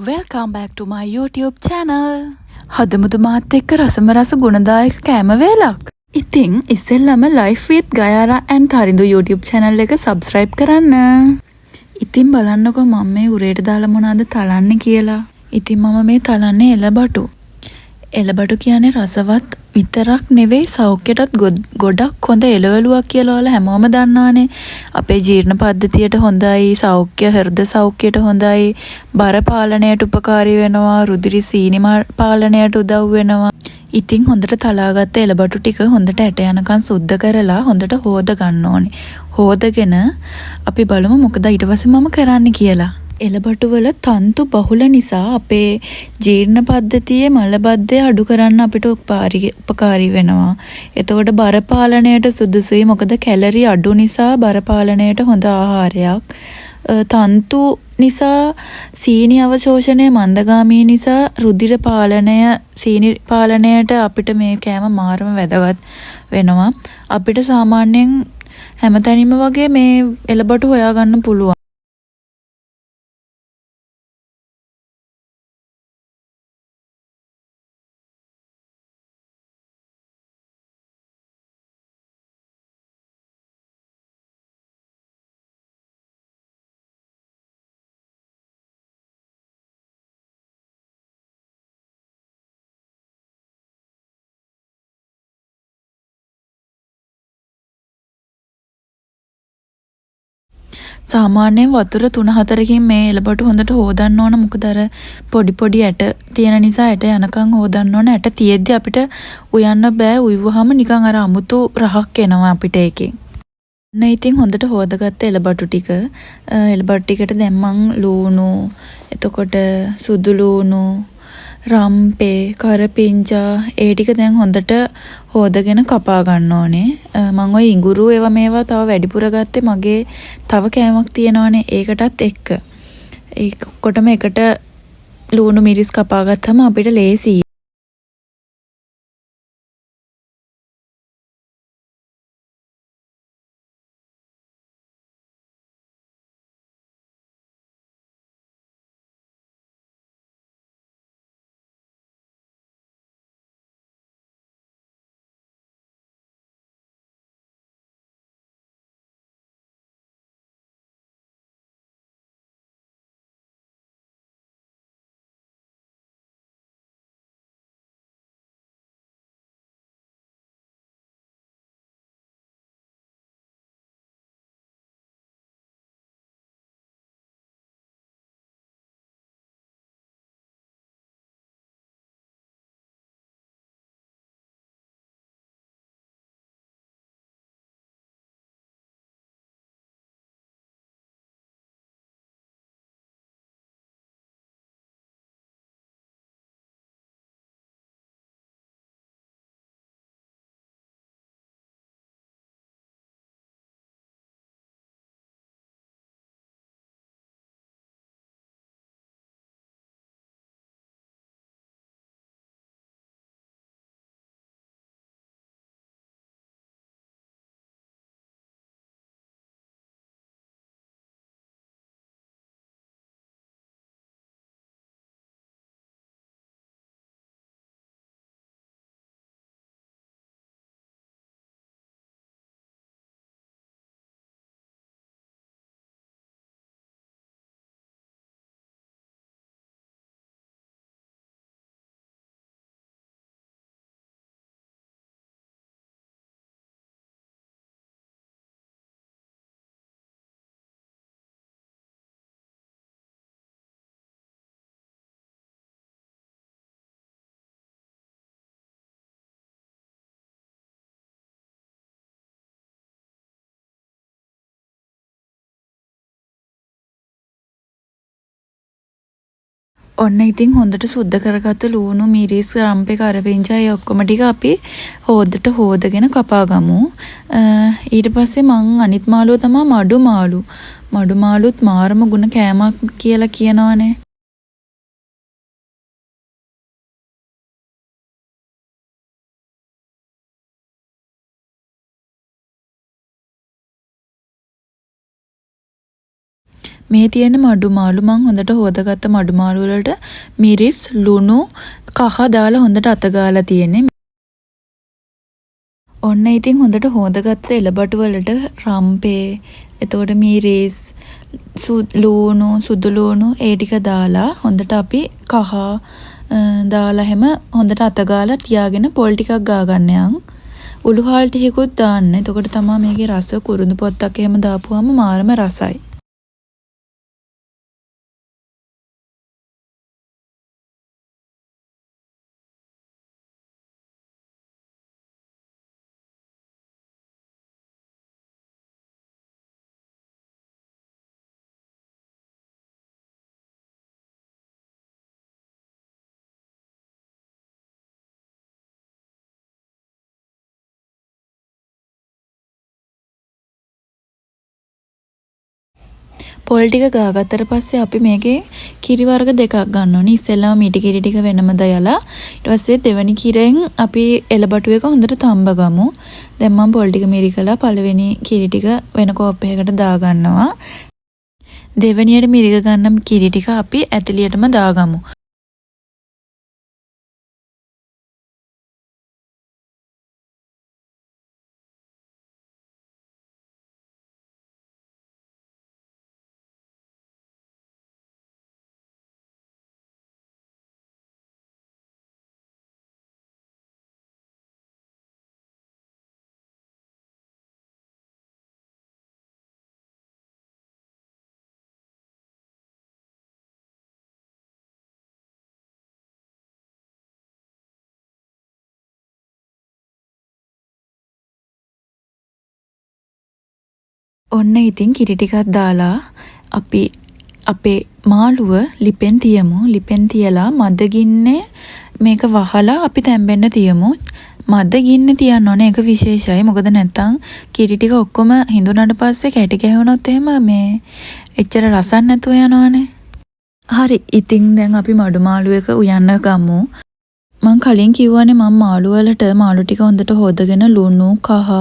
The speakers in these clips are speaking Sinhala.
Welcome back to my YouTube channel. හදමුදු මාත් එක්ක රසම රස ගුණදායක කෑම වේලක්. ඉතින් ඉස්සෙල්ලම Life with Gayara and Tharindu YouTube channel එක subscribe කරන්න. ඉතින් බලන්නකෝ මම මේ උරේට දාලා මොනවද තලන්නේ කියලා. ඉතින් මම මේ තලන්නේ එළබටු. එළබටු කියන්නේ රසවත් විතරක් නෙවෙයි සෞඛ්‍යයටත් ගොඩක් හොඳ එළවලුවක් කියලා ඔයාලා හැමෝම දන්නවනේ. අපේ ජීර්ණ පද්ධතියට හොඳයි, සෞඛ්‍ය හෘද සෞඛ්‍යයට හොඳයි, බර පාලනයට උපකාරී වෙනවා, රුධිර සීනි පාලනයට උදව් වෙනවා. ඉතින් හොඳට තලාගත්ත එළබටු ටික හොඳට ඇට යනකන් සුද්ධ කරලා හොඳට හොද ගන්න ඕනේ. හොදගෙන අපි බලමු මොකද ඊට පස්සේ මම කරන්න කියලා. එළබටු වල තන්තු බහුල නිසා අපේ ජීර්ණ පද්ධතියේ මලබද්ධය අඩු කරන්න අපිට උපකාරී වෙනවා. එතකොට බර පාලනයට සුදුසුයි. මොකද කැලරි අඩු නිසා බර පාලනයට හොඳ ආහාරයක්. තන්තු නිසා සීනි අවශෝෂණය මන්දගාමී නිසා රුධිර පාලනය සීනි පාලනයට අපිට මේ කෑම මාරම වැදගත් වෙනවා. අපිට සාමාන්‍යයෙන් හැමතැනම වගේ මේ එළබටු හොයාගන්න පුළුවන්. සාමාන්‍යයෙන් වතුර 3-4කින් මේ එළබටු හොඳට හොදන්න ඕන. මොකද අර පොඩි ඇට තියෙන නිසා ඇට යනකම් හොදන්න ඕන. ඇට තියෙද්දි අපිට උයන්න බෑ. උයුවහම නිකන් අර අමුතු රහක් එනවා අපිට ඒකෙන්. ඉතින් හොඳට හොදගත්ත එළබටු ටික එළබටු ටිකට දැම්මන් ලූණු, එතකොට සුදු ලූණු, රම්පේ, කරපිංචා ඒ ටික දැන් හොඳට හොදගෙන කපා ගන්න ඕනේ. මම ওই ඉඟුරු මේවා තව වැඩිපුර ගත්තේ මගේ තව කෑමක් තියෙනවානේ ඒකටත් එක්ක. ඒක ඔක්කොටම එකට ලූණු මිරිස් කපා ගත්තම අපිට ලේසියි. ඔන්න ඉතින් හොඳට සුද්ධ කරගත්ත ලූණු, මිරිස්, රම්පේ, කරපිංචා ඒ ඔක්කොම ටික අපි හොද්දට හොදගෙන කපා ගමු. ඊට පස්සේ මං අනිත් මාළුව තමයි මඩු මාළු. මඩු මාළුත් මාරම ගුණ කෑමක් කියලා කියනවනේ. මේ තියෙන මඩු මාළු මං හොඳට හොදගත්ත මඩු මාළු වලට මිරිස් ලුණු කහ දාලා හොඳට අත ගාලා තියෙන්නේ. ඔන්න ඉතින් හොඳට හොදගත්ත එළබටු වලට රම්පේ එතකොට මිරිස් ලුණු සුදු ලුණු ඒ ටික දාලා හොඳට අපි කහ දාලා හැම හොඳට අත ගාලා තියාගෙන පොල් ටිකක් ගා ගන්න යන්. උළු හාල් ටිකකුත් දාන්න. එතකොට තමයි මේකේ රස කුරුඳු පොත්තක් එහෙම දාපුවාම මාරම රසයි. පොල් ටික ගාගත්තට පස්සේ අපි මේකේ කිරි වර්ග දෙකක් ගන්න ඕනේ. ඉස්සෙල්ලාම මිටි කිරි ටික වෙනම දාලා ඊට පස්සේ දෙවෙනි කිරෙන් අපි එළබටු එක හොඳට තඹ ගමු. දැන් මම පොල් ටික මිරිකලා පළවෙනි කිරි ටික වෙන කෝප්පයකට දා ගන්නවා. දෙවෙනියට මිරික ගන්න කිරි ටික අපි ඇතිලියටම දාගමු. ඔන්න ඉතින් කිරි ටිකක් දාලා අපි අපේ මාළුව ලිපෙන් තියමු. ලිපෙන් තියලා මද ගින්නේ මේක වහලා අපි තැම්බෙන්න තියමු. මද ගින්න තියන්න ඕනේ. ඒක විශේෂයි. මොකද නැත්තම් කිරි ටික ඔක්කොම හිඳුනට පස්සේ කැටි ගැහුනොත් එහෙම මේ එච්චර රසක් නැතුව යනවනේ. හරි. ඉතින් දැන් අපි මඩු මාළු එක උයන්න ගමු. මං කලින් කිව්වනේ මම මාළු වලට මාළු ටික හොඳට හොදගෙන ලුණු කහ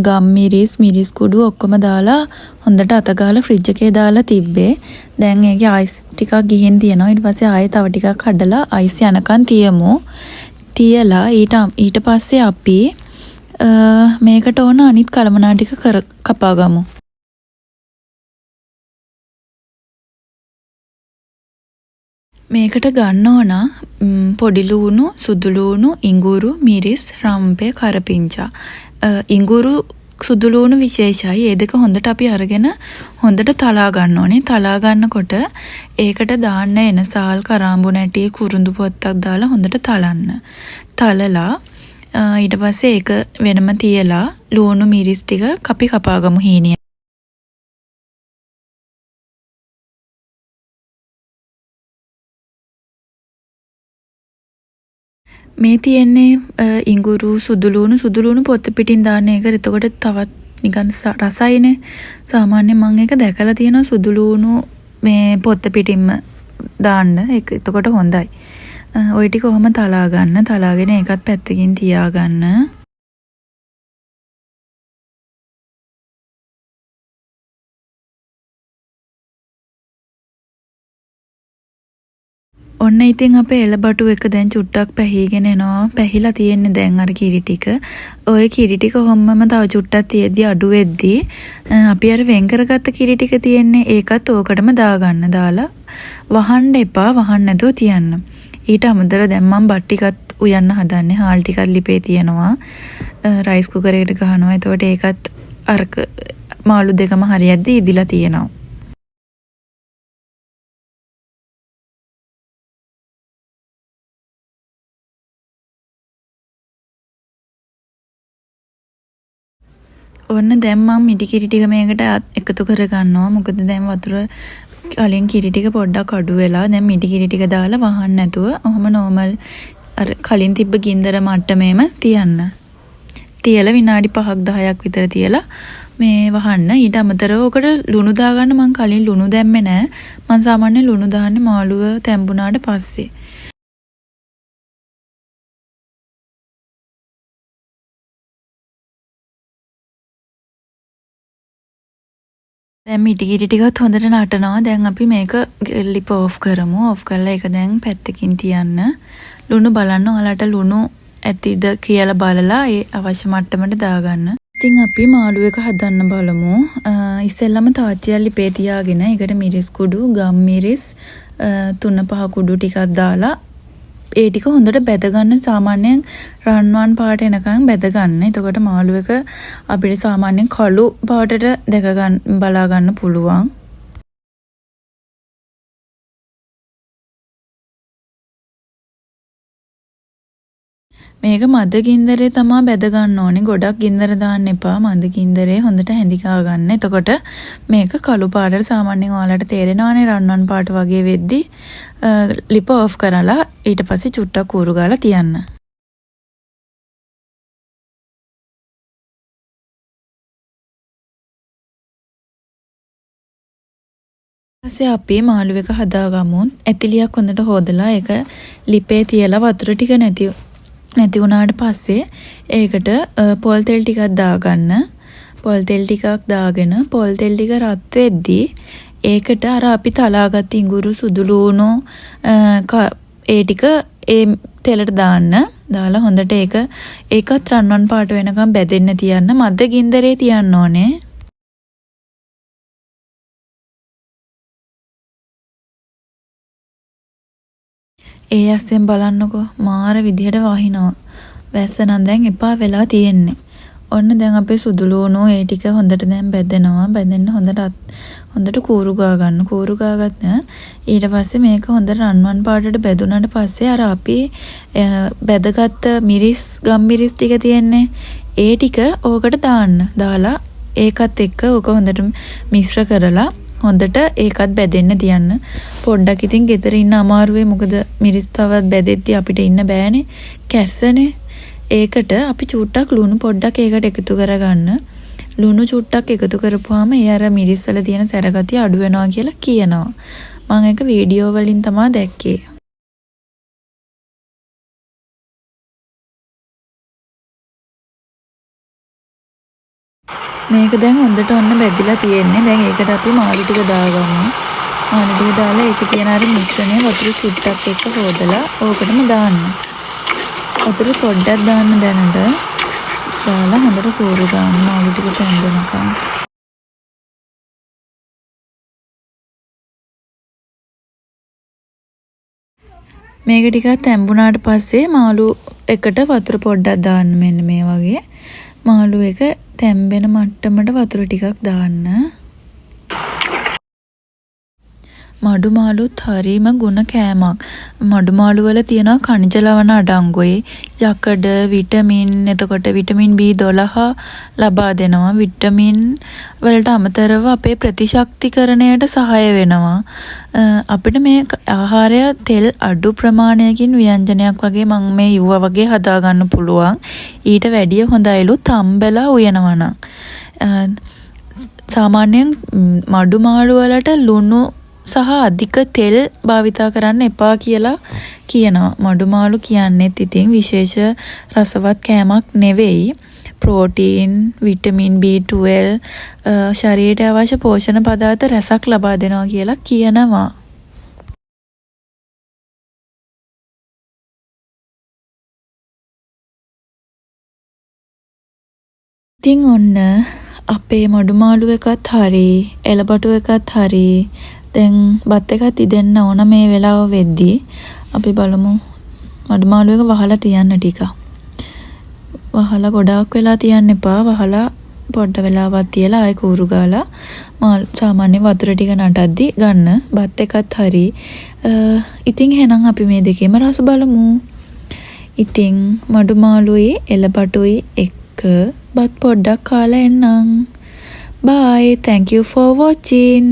ගම් මිරිස් කුඩු ඔක්කොම දාලා හොඳට අත ගාලා ෆ්‍රිජ් එකේ දාලා තිබ්බේ. දැන් ඒකේ අයිස් ටිකක් ගිහින් තියෙනවා. ඊට පස්සේ ආයෙ තව ටිකක් හදලා අයිස් යනකන් තියමු. තියලා ඊට පස්සේ අපි මේකට ඕන අනිත් කලමනා ටික කපා ගමු. මේකට ගන්න ඕන පොඩි ලුණු, සුදු ලුණු, ඉඟුරු, මිරිස්, රම්පේ, කරපිංචා. ඉඟුරු සුදු ලුණු විශේෂයි. ඒ දෙක හොඳට අපි අරගෙන හොඳට තලා ගන්න ඕනේ. තලා ගන්නකොට ඒකට දාන්න එන සාල් කරාඹු නැටි කුරුඳු පොත්තක් දාලා හොඳට තලන්න. තලලා ඊට පස්සේ ඒක වෙනම තියලා ලුණු මිරිස් ටික කපා ගමු හීනිය. මේ තියෙන්නේ ඉඟුරු සුදු ලුණු පොත්ත පිටින් දාන්න එක. එතකොට තවත් නිකන් රසයිනේ. සාමාන්‍යයෙන් මම ඒක දැකලා තියෙනවා සුදු ලුණු මේ පොත්ත පිටින්ම දාන්න. ඒක එතකොට හොඳයි. ওই ටික කොහොම තලා ගන්න. තලාගෙන ඒකත් පැත්තකින් තියා ගන්න. ඔන්න ඉතින් අපේ එළබටු එක දැන් චුට්ටක් පැහිගෙන එනවා. පැහිලා තියෙන්නේ දැන් අර කිරි ටික. ওই කිරි ටික කොහොමම තව චුට්ටක් තියෙද්දි අඩු වෙද්දි අපි අර වෙන් කරගත්ත කිරි ටික තියෙන්නේ ඒකත් ඕකටම දාගන්න. දාලා වහන්න එපා. වහන්න නැතුව තියන්න. ඊට අමතරව දැන් මම බත් ටිකත් උයන්න හදන්නේ. හාල් ටිකත් ලිපේ තියෙනවා. රයිස් කුකර් එකට ගහනවා. එතකොට ඒකත් අරක මාළු දෙකම හරියද්දි ඉදිලා තියෙනවා. ඔන්න දැන් මම මිටි කිරි ටික මේකට එකතු කර ගන්නවා. මොකද දැන් වතුර කලින් කිරි ටික පොඩ්ඩක් අඩු වෙලා දැන් මිටි කිරි ටික දාලා වහන්න නැතුව ඔහොම නෝමල් අර කලින් තිබ්බ ගින්දර මට්ටමේම තියන්න. තියලා විනාඩි 5ක් 10ක් විතර තියලා මේ වහන්න. ඊට අමතරව ඔකට ලුණු දාගන්න. මම කලින් ලුණු දැම්මේ නැහැ. මම සාමාන්‍යයෙන් ලුණු දාන්නේ මාළුව තැඹුණාට පස්සේ. දැන් මිටිකිරි ටිකත් හොඳට නටනවා. දැන් අපි මේක ලිප ඕෆ් කරමු. ඕෆ් කරලා ඒක දැන් පැත්තකින් තියන්න. ලුණු බලන්න. ඔයාලට ලුණු ඇතිද කියලා බලලා ඒ අවශ්‍ය මට්ටමට දාගන්න. ඉතින් අපි මාළු එක හදන්න බලමු. ඉස්සෙල්ලම තාච්චියක් ලිපේ තියාගෙන ඒකට මිරිස් කුඩු, ගම් මිරිස් 3-5 කුඩු ටිකක් දාලා ඒ ටික හොඳට බැද ගන්න. සාමාන්‍යයෙන් රන්වන් පාට එනකන් බැද ගන්න. එතකොට මාළු එක අපිට සාමාන්‍යයෙන් කළු පාටට දැක ගන්න බලා ගන්න පුළුවන්. මේක මද ගින්දරේ තමයි බැද ගන්න ඕනේ. ගොඩක් ගින්දර දාන්න එපා. මද ගින්දරේ හොඳට හැඳිකා ගන්න. එතකොට මේක කළු පාටට සාමාන්‍යයෙන් ඔයාලට තේරෙනවානේ රන්වන් පාට වගේ වෙද්දි ලිප ඕෆ් කරලා ඊට පස්සේ චුට්ටක් කූරු ගාලා තියන්න. ඊපස්සේ අපි මාළු එක හදාගමු. ඇතිලියක් හොඳට හොදලා ඒක ලිපේ තියලා වතුර ටික නැති වුණාට පස්සේ ඒකට පොල් තෙල් ටිකක් දාගන්න. පොල් තෙල් ටිකක් දාගෙන පොල් තෙල් ටික රත් වෙද්දී ඒකට අර අපි තලාගත් ඉඟුරු සුදු ලූණු ඒ ටික ඒ තෙලට දාන්න. දාලා හොඳට ඒකත් රන්වන් පාට වෙනකම් බැදෙන්න තියන්න. මද ගින්දරේ තියන්න ඕනේ. ඒ ඇස්සෙන් බලන්නකෝ මාර විදිහට වහිනවා. වැස්ස නම් දැන් එපා වෙලා තියෙන්නේ. ඔන්න දැන් අපේ සුදු ලූණු ඒ ටික හොඳට දැන් බැදෙනවා. බැදෙන්න හොඳට කූරු ගා ගන්න. කූරු ගාගත්ත ඊට පස්සේ මේක හොඳට රන්වන් පාටට බැදුනට පස්සේ අර අපි බැදගත්ත මිරිස් ගම් මිරිස් ටික තියෙන්නේ ඒ ටික ඕකට දාන්න. දාලා ඒකත් එක්ක ඕක හොඳට මිශ්‍ර කරලා හොඳට ඒකත් බැදෙන්න තියන්න. පොඩ්ඩක් ඉතින් ගෙදර ඉන්න අමාරුවේ මොකද මිරිස් තවත් බැදෙද්දි අපිට ඉන්න බෑනේ. කැස්සනේ. ඒකට අපි චුට්ටක් ලුණු පොඩ්ඩක් ඒකට එකතු කරගන්න. ලුණු චුට්ටක් එකතු කරපුවාම ඒ අර මිරිස් වල තියෙන සැරගතිය අඩු වෙනවා කියලා කියනවා. මම ඒක වීඩියෝ වලින් තමයි දැක්කේ. මේක දැන් හොඳට ඔන්න බැදිලා තියෙන්නේ. දැන් ඒකට අපි මාළු ටික දාගමු. මාළු ටික දාලා ඒකේ තියෙන අර මිශ්‍රණය වතුර චුට්ටක් එක්ක හොදලා ඕකටම දාන්න. වතුර පොඩ්ඩක් දාන්න දැනට. දාලා හොඳට කූරු ගන්න මාළු ටික තැඹෙනකම්. මේක ටිකක් තැඹුණාට පස්සේ මාළු එකට වතුර පොඩ්ඩක් දාන්න. මෙන්න මේ වගේ. මාළු එක තැම්බෙන මට්ටමට වතුර ටිකක් දාන්න. මඩු මාළුත් හරීම ගුණ කෑමක්. මඩු මාළු වල තියෙනවා ඛනිජ ලවණ අඩංගුයි. යකඩ, විටමින්, එතකොට විටමින් B12 ලබා දෙනවා. විටමින් වලට අමතරව අපේ ප්‍රතිශක්තිකරණයට සහාය වෙනවා. අපිට මේ ආහාරය තෙල් අඩු ප්‍රමාණයකින් ව්‍යංජනයක් වගේ මම මේ යුවා වගේ හදා ගන්න පුළුවන්. ඊට වැඩිය හොඳයිලු තම්බලා උයනවා නම්. සාමාන්‍යයෙන් මඩු මාළු වලට ලුණු සහ අධික තෙල් භාවිතා කරන්න එපා කියලා කියනවා. මඩු මාළු කියන්නේත් ඉතින් විශේෂ රසවත් කෑමක් නෙවෙයි. ප්‍රෝටීන්, විටමින් B12 ශරීරයට අවශ්‍ය පෝෂණ පදාර්ථ රැසක් ලබා දෙනවා කියලා කියනවා. ඉතින් ඔන්න අපේ මඩු මාළු එකත් හරි, එළබටු එකත් හරි දැන් බත් එකත් ඉදෙන්න ඕන මේ වෙලාව වෙද්දී අපි බලමු මඩු මාළු එක වහලා තියන්න ටික. වහලා ගොඩාක් වෙලා තියන්න එපා. වහලා පොඩ්ඩ වෙලාවක් තියලා ආයෙ කූරු ගාලා සාමාන්‍ය වතුර ටික නටද්දි ගන්න. බත් එකත් හරි. ඉතින් එහෙනම් අපි මේ දෙකේම රස බලමු. ඉතින් මඩු මාළුයි එළබටුයි එක්ක බත් පොඩ්ඩක් කාලා එන්නම්. Bye. Thank you for watching.